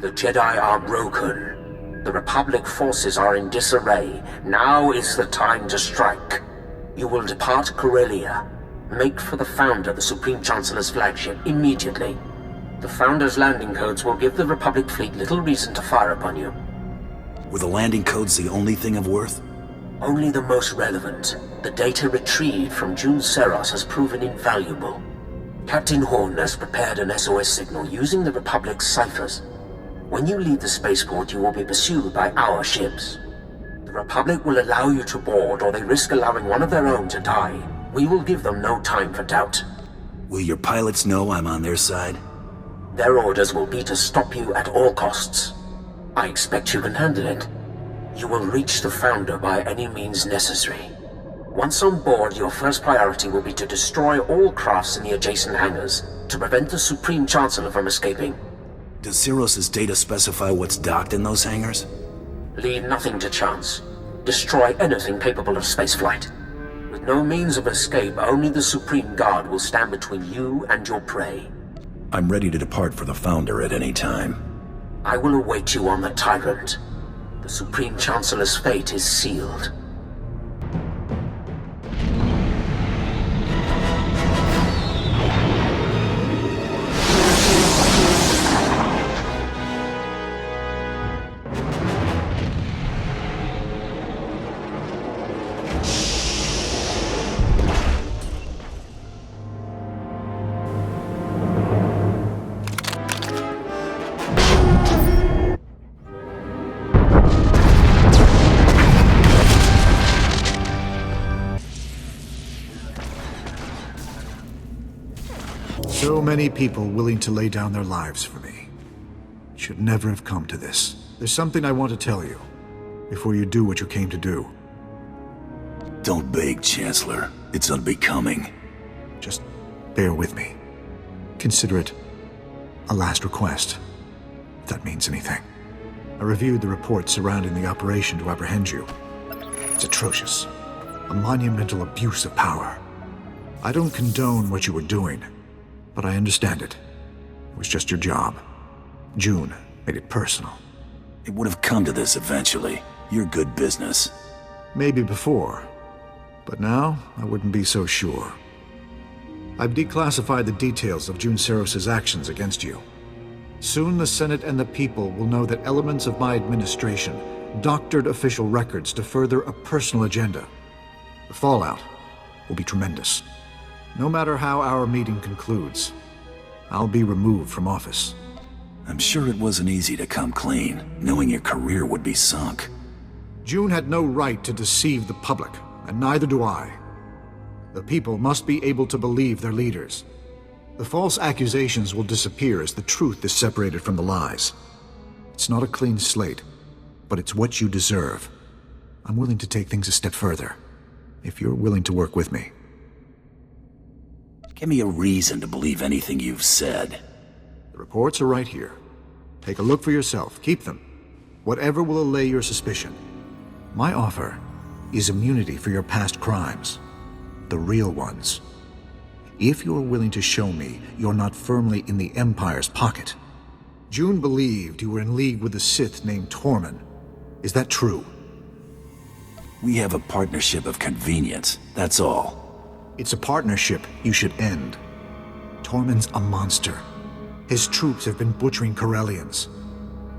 The Jedi are broken. The Republic forces are in disarray. Now is the time to strike. You will depart Corellia. Make for the Founder, the Supreme Chancellor's flagship, immediately. The Founder's landing codes will give the Republic fleet little reason to fire upon you. Were the landing codes the only thing of worth? Only the most relevant. The data retrieved from June Seros has proven invaluable. Captain Horn has prepared an SOS signal using the Republic's ciphers. When you leave the spaceport, you will be pursued by our ships. The Republic will allow you to board, or they risk allowing one of their own to die. We will give them no time for doubt. Will your pilots know I'm on their side? Their orders will be to stop you at all costs. I expect you can handle it. You will reach the Founder by any means necessary. Once on board, your first priority will be to destroy all crafts in the adjacent hangars, to prevent the Supreme Chancellor from escaping. Does Zeros's data specify what's docked in those hangars? Leave nothing to chance. Destroy anything capable of spaceflight. With no means of escape, only the Supreme Guard will stand between you and your prey. I'm ready to depart for the Founder at any time. I will await you on the Tyrant. The Supreme Chancellor's fate is sealed. So many people willing to lay down their lives for me. It should never have come to this. There's something I want to tell you, before you do what you came to do. Don't beg, Chancellor. It's unbecoming. Just bear with me. Consider it a last request, if that means anything. I reviewed the reports surrounding the operation to apprehend you. It's atrocious. A monumental abuse of power. I don't condone what you were doing, but I understand it. It was just your job. June made it personal. It would have come to this eventually. You're good business. Maybe before, but now I wouldn't be so sure. I've declassified the details of June Seros' actions against you. Soon the Senate and the people will know that elements of my administration doctored official records to further a personal agenda. The fallout will be tremendous. No matter how our meeting concludes, I'll be removed from office. I'm sure it wasn't easy to come clean, knowing your career would be sunk. June had no right to deceive the public, and neither do I. The people must be able to believe their leaders. The false accusations will disappear as the truth is separated from the lies. It's not a clean slate, but it's what you deserve. I'm willing to take things a step further, if you're willing to work with me. Give me a reason to believe anything you've said. The reports are right here. Take a look for yourself. Keep them. Whatever will allay your suspicion. My offer is immunity for your past crimes. The real ones. If you're willing to show me you're not firmly in the Empire's pocket. June believed you were in league with a Sith named Tormen. Is that true? We have a partnership of convenience, that's all. It's a partnership you should end. Tormen's a monster. His troops have been butchering Corellians.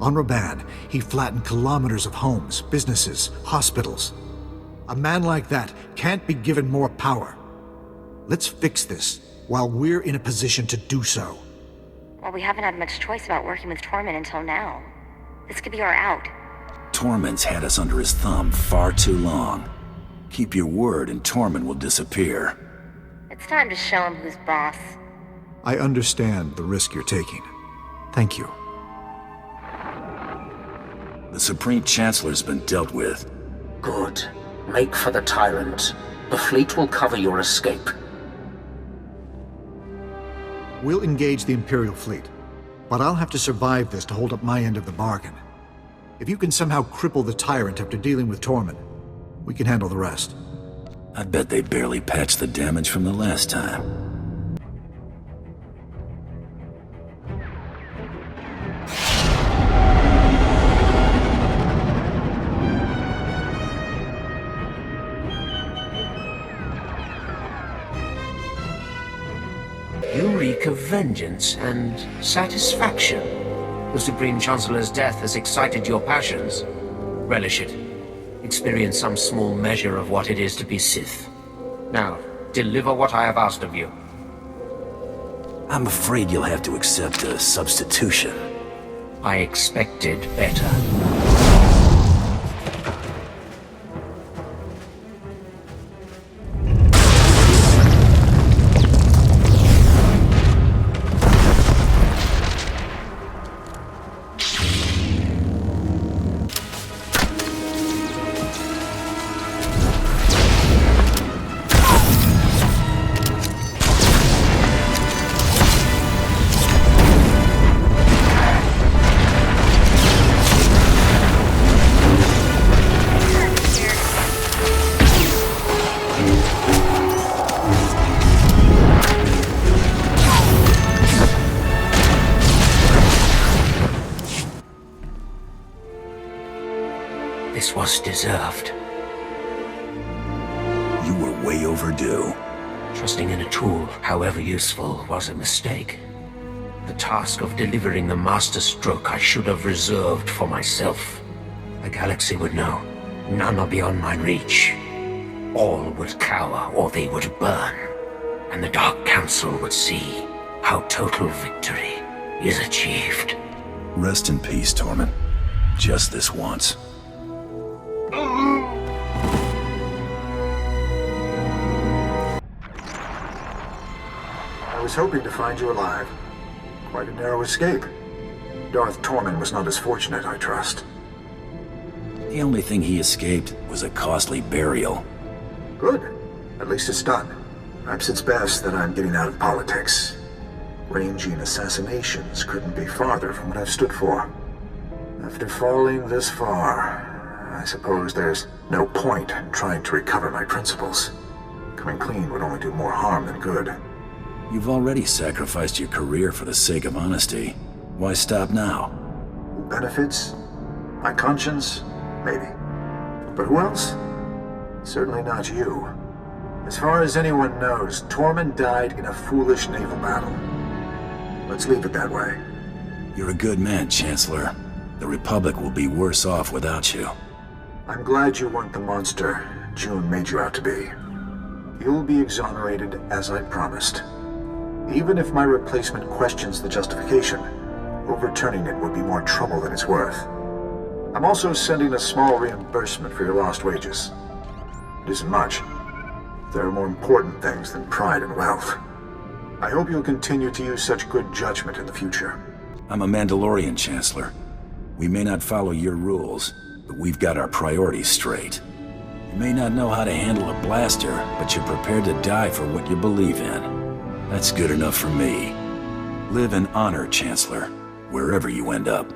On Raban, he flattened kilometers of homes, businesses, hospitals. A man like that can't be given more power. Let's fix this while we're in a position to do so. Well, we haven't had much choice about working with Tormen until now. This could be our out. Tormen's had us under his thumb far too long. Keep your word and Tormen will disappear. It's time to show him who's boss. I understand the risk you're taking. Thank you. The Supreme Chancellor's been dealt with. Good. Make for the Tyrant. The fleet will cover your escape. We'll engage the Imperial fleet, but I'll have to survive this to hold up my end of the bargain. If you can somehow cripple the Tyrant after dealing with Tormen, we can handle the rest. I bet they barely patched the damage from the last time. vengeance and satisfaction. The Supreme Chancellor's death has excited your passions. Relish it. Experience some small measure of what it is to be Sith. Now, deliver what I have asked of you. I'm afraid you'll have to accept a substitution. I expected better. This was deserved. You were way overdue. Trusting in a tool, however useful, was a mistake. The task of delivering the master stroke I should have reserved for myself. The galaxy would know. None are beyond my reach. All would cower or they would burn. And the Dark Council would see how total victory is achieved. Rest in peace, Tormen. Just this once. I was hoping to find you alive. Quite a narrow escape. Darth Tormen was not as fortunate, I trust. The only thing he escaped was a costly burial. Good. At least it's done. Perhaps it's best that I'm getting out of politics. Ranging assassinations couldn't be farther from what I've stood for. After falling this far, I suppose there's no point in trying to recover my principles. Coming clean would only do more harm than good. You've already sacrificed your career for the sake of honesty. Why stop now? Benefits? My conscience? Maybe. But who else? Certainly not you. As far as anyone knows, Tormen died in a foolish naval battle. Let's leave it that way. You're a good man, Chancellor. The Republic will be worse off without you. I'm glad you weren't the monster June made you out to be. You'll be exonerated as I promised. Even if my replacement questions the justification, overturning it would be more trouble than it's worth. I'm also sending a small reimbursement for your lost wages. It isn't much. There are more important things than pride and wealth. I hope you'll continue to use such good judgment in the future. I'm a Mandalorian, Chancellor. We may not follow your rules, but we've got our priorities straight. You may not know how to handle a blaster, but you're prepared to die for what you believe in. That's good enough for me. Live in honor, Chancellor, wherever you end up.